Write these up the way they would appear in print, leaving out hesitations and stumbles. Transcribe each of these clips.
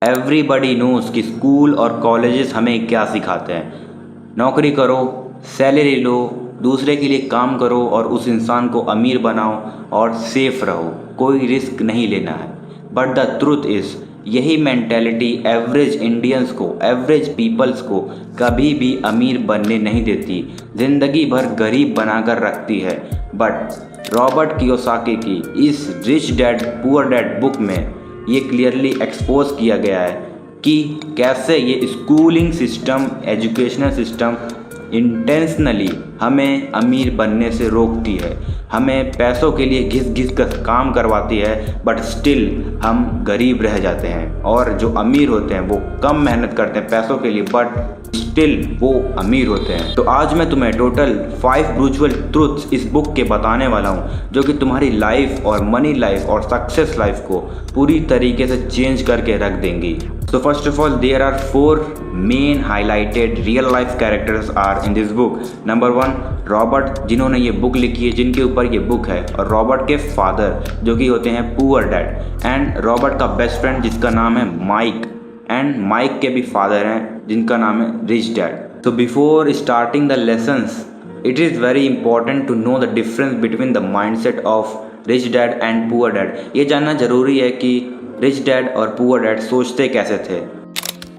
Everybody knows कि school और colleges हमें क्या सिखाते हैं। नौकरी करो, सैलरी लो, दूसरे के लिए काम करो और उस इंसान को अमीर बनाओ और सेफ रहो, कोई रिस्क नहीं लेना है। बट द ट्रुथ इज़ यही मेंटेलिटी एवरेज इंडियंस को, एवरेज पीपल्स को कभी भी अमीर बनने नहीं देती, ज़िंदगी भर गरीब बनाकर रखती है। बट रॉबर्ट कियोसाकी की इस rich dad poor dad book में ये क्लियरली एक्सपोज किया गया है कि कैसे ये schooling system, educational system intentionally हमें अमीर बनने से रोकती है, हमें पैसों के लिए घिस घिस कर काम करवाती है, बट स्टिल हम गरीब रह जाते हैं। और जो अमीर होते हैं वो कम मेहनत करते हैं पैसों के लिए, बट स्टिल वो अमीर होते हैं। तो आज मैं तुम्हें टोटल 5 ब्रूचुअल ट्रूथ्स इस बुक के बताने वाला हूँ, जो कि तुम्हारी लाइफ और मनी लाइफ और सक्सेस लाइफ को पूरी तरीके से चेंज करके रख देंगी। So first of all, there are 4 main highlighted real life characters are in this book. Number 1, Robert, जिन्होंने ये बुक लिखी है, जिनके ऊपर ये बुक है, और रॉबर्ट के फादर जो कि होते हैं पुअर डैड, एंड रॉबर्ट का बेस्ट फ्रेंड जिसका नाम है माइक, एंड माइक के भी फादर हैं जिनका नाम है rich dad. So before starting the lessons, it is very important to know the difference between the mindset of rich dad and poor dad. ये जानना ज़रूरी है कि रिच डैड और पुअर डैड सोचते कैसे थे।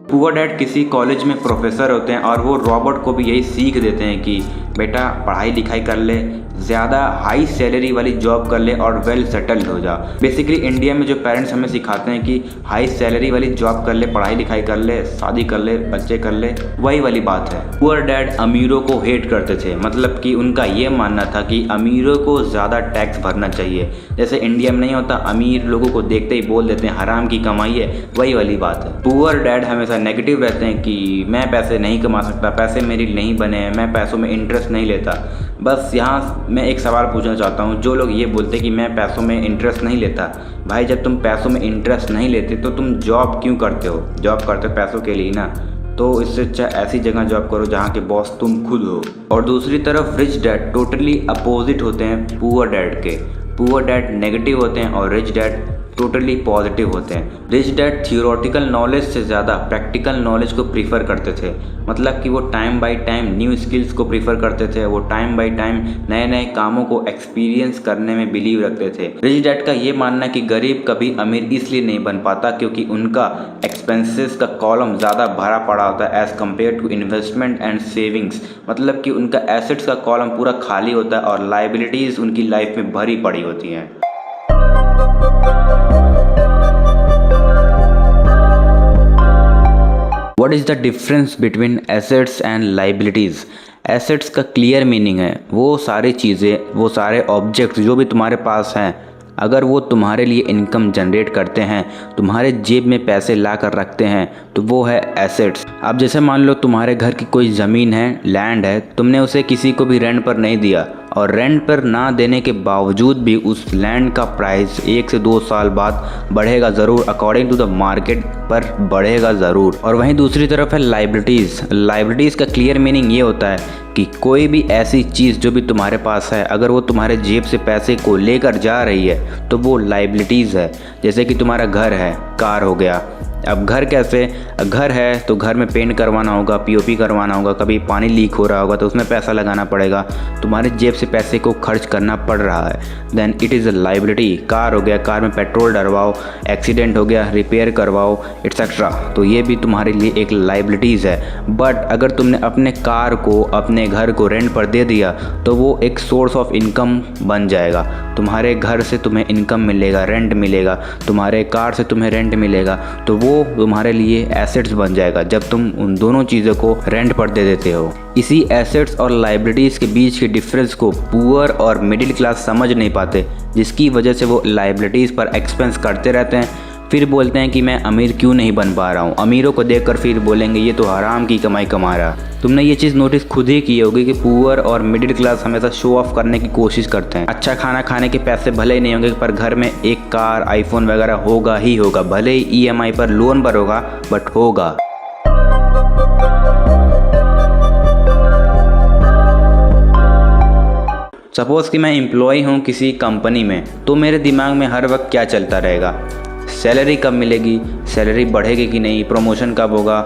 पुअर डैड किसी कॉलेज में प्रोफेसर होते हैं और वो रॉबर्ट को भी यही सीख देते हैं कि बेटा पढ़ाई लिखाई कर ले, ज़्यादा हाई सैलरी वाली जॉब कर ले और वेल सेटल्ड हो जा। बेसिकली इंडिया में जो पेरेंट्स हमें सिखाते हैं कि हाई सैलरी वाली जॉब कर ले, पढ़ाई लिखाई कर ले, शादी कर ले, बच्चे कर ले, वही वाली बात है। पुअर डैड अमीरों को हेट करते थे, मतलब कि उनका ये मानना था कि अमीरों को ज़्यादा टैक्स भरना चाहिए। जैसे इंडिया में नहीं होता, अमीर लोगों को देखते ही बोल देते हैं हराम की कमाई है, वही वाली बात है। पुअर डैड हमेशा नेगेटिव रहते हैं कि मैं पैसे नहीं कमा सकता, पैसे मेरी नहीं बने हैं, मैं पैसों में इंटरेस्ट नहीं लेता। बस यहाँ मैं एक सवाल पूछना चाहता हूँ, जो लोग ये बोलते हैं कि मैं पैसों में इंटरेस्ट नहीं लेता, भाई जब तुम पैसों में इंटरेस्ट नहीं लेते तो तुम जॉब क्यों करते हो? जॉब करते हो पैसों के लिए ना, तो इससे अच्छा ऐसी जगह जॉब करो जहाँ के बॉस तुम खुद हो। और दूसरी तरफ रिच डैड टोटली अपोजिट होते हैं पुअर डैड के। पुअर डैड नेगेटिव होते हैं और रिच डैड टोटली पॉजिटिव होते हैं। रिच डैड थियोरेटिकल नॉलेज से ज़्यादा प्रैक्टिकल नॉलेज को प्रीफर करते थे, मतलब कि वो time by time new skills को प्रीफर करते थे, वो टाइम बाय टाइम नए नए कामों को एक्सपीरियंस करने में बिलीव रखते थे। रिच डैड का ये मानना है कि गरीब कभी अमीर इसलिए नहीं बन पाता क्योंकि उनका एक्सपेंसेस का कॉलम ज़्यादा भरा पड़ा होता है as compare to investment and savings, मतलब कि उनका एसेट्स का कॉलम पूरा खाली होता है और लाइबिलिटीज़ उनकी लाइफ में भरी पड़ी होती हैं। What is the difference between assets and liabilities? Assets का क्लियर मीनिंग है वो सारी चीज़ें, वो सारे ऑब्जेक्ट्स जो भी तुम्हारे पास हैं, अगर वो तुम्हारे लिए इनकम जनरेट करते हैं, तुम्हारे जेब में पैसे ला कर रखते हैं, तो वो है एसेट्स। अब जैसे मान लो तुम्हारे घर की कोई ज़मीन है, लैंड है, तुमने उसे किसी को भी रेंट पर नहीं दिया, और रेंट पर ना देने के बावजूद भी उस लैंड का प्राइस 1 से 2 साल बाद बढ़ेगा ज़रूर, अकॉर्डिंग टू द मार्केट पर बढ़ेगा ज़रूर। और वहीं दूसरी तरफ है लाइबिलिटीज़। लाइबिलिटीज़ का क्लियर मीनिंग ये होता है कि कोई भी ऐसी चीज़ जो भी तुम्हारे पास है, अगर वो तुम्हारे जेब से पैसे को लेकर जा रही है तो वो लाइबिलिटीज़ है। जैसे कि तुम्हारा घर है, कार हो गया। अब घर कैसे? घर है तो घर में पेंट करवाना होगा, पीओपी करवाना होगा, कभी पानी लीक हो रहा होगा तो उसमें पैसा लगाना पड़ेगा, तुम्हारे जेब से पैसे को खर्च करना पड़ रहा है, then it is a liability. Car हो गया, कार में पेट्रोल डलवाओ, एक्सीडेंट हो गया रिपेयर करवाओ, एट्सेट्रा, तो ये भी तुम्हारे लिए एक लाइबिलिटीज़ है। बट अगर तुमने अपने कार को, अपने घर को रेंट पर दे दिया तो वो एक सोर्स ऑफ इनकम बन जाएगा। तुम्हारे घर से तुम्हें इनकम मिलेगा, रेंट मिलेगा, तुम्हारे कार से तुम्हें रेंट मिलेगा, तो वो तुम्हारे लिए एसेट्स बन जाएगा जब तुम उन दोनों चीज़ों को रेंट पर दे देते हो। इसी एसेट्स और लाइबिलिटीज़ के बीच के डिफरेंस को पुअर और मिडिल क्लास समझ नहीं पाते, जिसकी वजह से वो लाइबिलिटीज़ पर एक्सपेंस करते रहते हैं, फिर बोलते हैं कि मैं अमीर क्यों नहीं बन पा रहा हूँ। अमीरों को देखकर फिर बोलेंगे ये तो हराम की कमाई कमा रहा। तुमने ये चीज़ नोटिस खुद ही की होगी कि पुअर और मिडिल क्लास हमेशा शो ऑफ करने की कोशिश करते हैं। अच्छा खाना खाने के पैसे भले ही नहीं होंगे, पर घर में एक कार, आईफोन वगैरह होगा ही होगा, भले ही ईएमआई पर, लोन पर होगा, बट होगा। सपोज़ कि मैं एम्प्लॉय हूँ किसी कंपनी में, तो मेरे दिमाग में हर वक्त क्या चलता रहेगा? सैलरी कब मिलेगी, सैलरी बढ़ेगी कि नहीं, प्रमोशन कब होगा,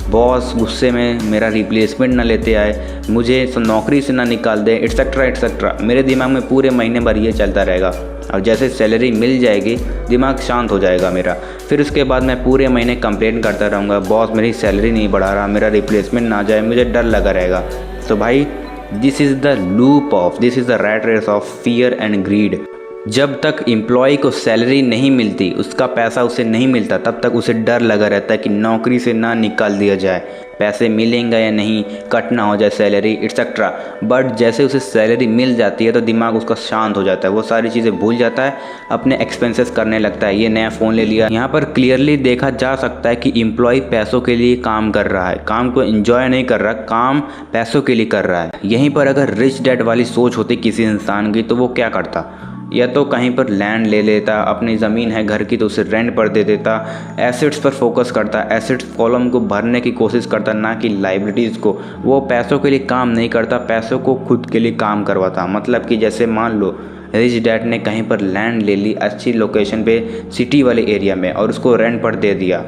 बॉस गुस्से में मेरा रिप्लेसमेंट ना लेते आए, मुझे नौकरी से ना निकाल दे, एट्सेट्रा एट्सेट्रा। मेरे दिमाग में पूरे महीने भर ये चलता रहेगा। और जैसे सैलरी मिल जाएगी दिमाग शांत हो जाएगा मेरा। फिर उसके बाद मैं पूरे महीने कंप्लेंट करता रहूँगा, बॉस मेरी सैलरी नहीं बढ़ा रहा, मेरा रिप्लेसमेंट ना जाए, मुझे डर लगा रहेगा। तो भाई this is the rat race of fear and greed. जब तक एम्प्लॉय को सैलरी नहीं मिलती, उसका पैसा उसे नहीं मिलता, तब तक उसे डर लगा रहता है कि नौकरी से ना निकाल दिया जाए, पैसे मिलेंगे या नहीं, कट ना हो जाए सैलरी एट्सेट्रा। बट जैसे उसे सैलरी मिल जाती है तो दिमाग उसका शांत हो जाता है, वो सारी चीज़ें भूल जाता है, अपने एक्सपेंसेस करने लगता है। ये नया फ़ोन ले लिया। यहाँ पर क्लियरली देखा जा सकता है कि एम्प्लॉय पैसों के लिए काम कर रहा है, काम को एंजॉय नहीं कर रहा, काम पैसों के लिए कर रहा है। यहीं पर अगर रिच डैड वाली सोच होती किसी इंसान की तो वो क्या करता, या तो कहीं पर लैंड ले लेता, अपनी ज़मीन है घर की तो उसे रेंट पर दे देता, एसेट्स पर फोकस करता, एसेट्स कॉलम को भरने की कोशिश करता, ना कि लाइबिलिटीज़ को। वो पैसों के लिए काम नहीं करता, पैसों को खुद के लिए काम करवाता। मतलब कि जैसे मान लो रिच डैड ने कहीं पर लैंड ले ली अच्छी लोकेशन पे, सिटी वाले एरिया में, और उसको रेंट पर दे दिया,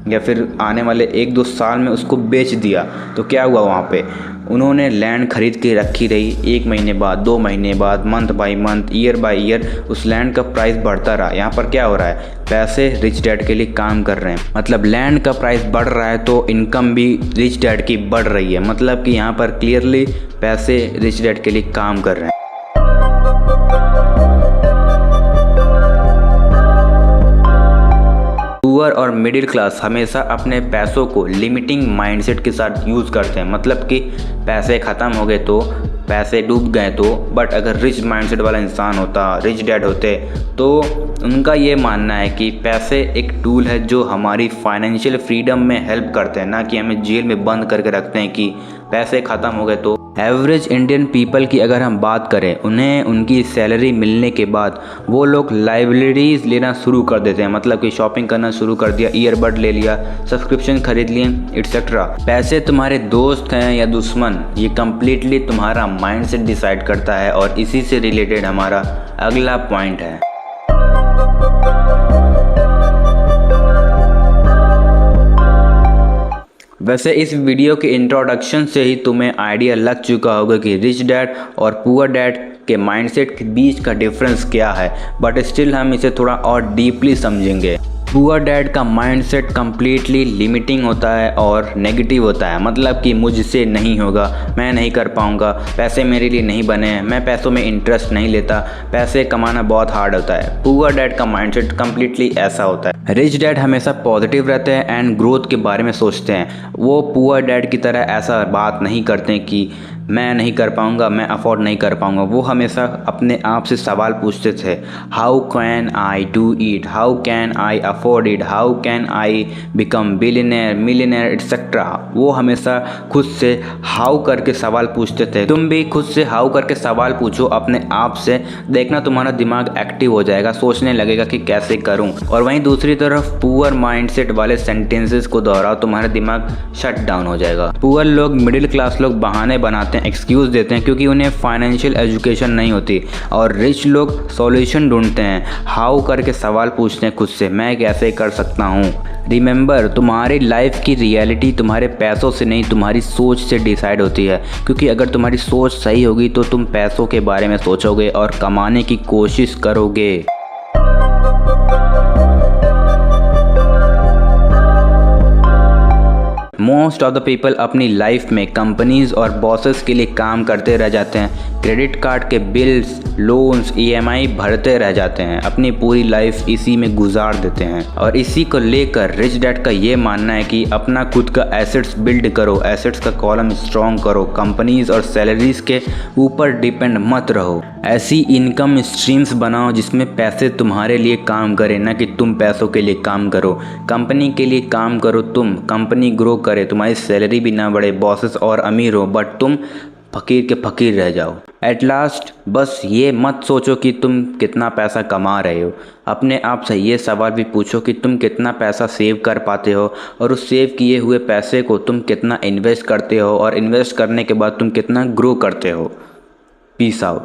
या फिर आने वाले 1-2 साल में उसको बेच दिया। तो क्या हुआ, वहाँ पे उन्होंने लैंड खरीद के रखी रही, 1 महीने बाद, 2 महीने बाद, month by month, year by year उस लैंड का प्राइस बढ़ता रहा। यहाँ पर क्या हो रहा है, पैसे रिच डैड के लिए काम कर रहे हैं। मतलब लैंड का प्राइस बढ़ रहा है तो इनकम भी रिच डैड की बढ़ रही है। मतलब कि यहाँ पर क्लियरली पैसे रिच डैड के लिए काम कर रहे हैं। पुअर और मिडिल क्लास हमेशा अपने पैसों को लिमिटिंग माइंडसेट के साथ यूज़ करते हैं। मतलब कि पैसे ख़त्म हो गए तो, पैसे डूब गए तो। बट अगर रिच माइंडसेट वाला इंसान होता, रिच डैड होते, तो उनका ये मानना है कि पैसे एक टूल है जो हमारी फाइनेंशियल फ्रीडम में हेल्प करते हैं, ना कि हमें जेल में बंद करके रखते हैं कि पैसे ख़त्म हो गए तो। एवरेज इंडियन पीपल की अगर हम बात करें, उन्हें उनकी सैलरी मिलने के बाद वो लोग लाइबिलिटीज़ लेना शुरू कर देते हैं। मतलब कि शॉपिंग करना शुरू कर दिया, ईयरबड ले लिया, सब्सक्रिप्शन खरीद लिए एट्सेट्रा। पैसे तुम्हारे दोस्त हैं या दुश्मन, ये कम्प्लीटली तुम्हारा माइंडसेट डिसाइड करता है। और इसी से रिलेटेड हमारा अगला पॉइंट है। वैसे इस वीडियो के इंट्रोडक्शन से ही तुम्हें आइडिया लग चुका होगा कि रिच डैड और पुअर डैड के माइंडसेट के बीच का डिफरेंस क्या है, बट स्टिल हम इसे थोड़ा और डीपली समझेंगे। पुअर डैड का माइंडसेट कम्प्लीटली लिमिटिंग होता है और नेगेटिव होता है। मतलब कि मुझसे नहीं होगा, मैं नहीं कर पाऊँगा, पैसे मेरे लिए नहीं बने हैं, मैं पैसों में इंटरेस्ट नहीं लेता, पैसे कमाना बहुत हार्ड होता है। पुअर डैड का माइंडसेट कम्प्लीटली ऐसा होता है। रिच डैड हमेशा पॉजिटिव रहते हैं एंड ग्रोथ के बारे में सोचते हैं। वो पुअर डैड की तरह ऐसा बात नहीं करते कि मैं नहीं कर पाऊँगा, मैं अफोर्ड नहीं कर पाऊँगा। वो हमेशा अपने आप से सवाल पूछते थे, how can I do it, how can I afford it, how can I become billionaire, millionaire etcetera. वो हमेशा खुद से हाउ करके सवाल पूछते थे। तुम भी खुद से हाउ करके सवाल पूछो अपने आप से, देखना तुम्हारा दिमाग एक्टिव हो जाएगा, सोचने लगेगा कि कैसे करूं। और वहीं दूसरी तरफ पुअर माइंडसेट वाले सेंटेंसेस को दोहराओ, तुम्हारा दिमाग शट डाउन हो जाएगा। पुअर लोग, मिडिल क्लास लोग बहाने बनाते हैं, एक्सक्यूज़ देते हैं क्योंकि उन्हें फाइनेंशियल एजुकेशन नहीं होती। और रिच लोग सॉल्यूशन ढूंढते हैं, हाउ करके सवाल पूछते हैं खुद से, मैं कैसे कर सकता हूँ। रिमेंबर, तुम्हारी लाइफ की रियलिटी तुम्हारे पैसों से नहीं, तुम्हारी सोच से डिसाइड होती है। क्योंकि अगर तुम्हारी सोच सही होगी तो तुम पैसों के बारे में सोचोगे और कमाने की कोशिश करोगे। मोस्ट ऑफ द पीपल अपनी लाइफ में कंपनीज और बॉसेस के लिए काम करते रह जाते हैं, क्रेडिट कार्ड के बिल्स, लोन्स, EMI भरते रह जाते हैं, अपनी पूरी लाइफ इसी में गुजार देते हैं। और इसी को लेकर रिच डैड का ये मानना है कि अपना खुद का एसेट्स बिल्ड करो, एसेट्स का कॉलम स्ट्रॉन्ग करो, कंपनीज और सैलरीज के ऊपर डिपेंड मत रहो। ऐसी इनकम स्ट्रीम्स बनाओ जिसमें पैसे तुम्हारे लिए काम करें, ना कि तुम पैसों के लिए काम करो। कंपनी के लिए काम करो तुम, कंपनी ग्रो करे, तुम्हारी सैलरी भी ना बढ़े, बॉसेस और अमीर हो बट तुम फकीर के फकीर रह जाओ। एट लास्ट बस ये मत सोचो कि तुम कितना पैसा कमा रहे हो, अपने आप से ये सवाल भी पूछो कि तुम कितना पैसा सेव कर पाते हो, और उस सेव किए हुए पैसे को तुम कितना इन्वेस्ट करते हो, और इन्वेस्ट करने के बाद तुम कितना ग्रो करते हो। Peace out.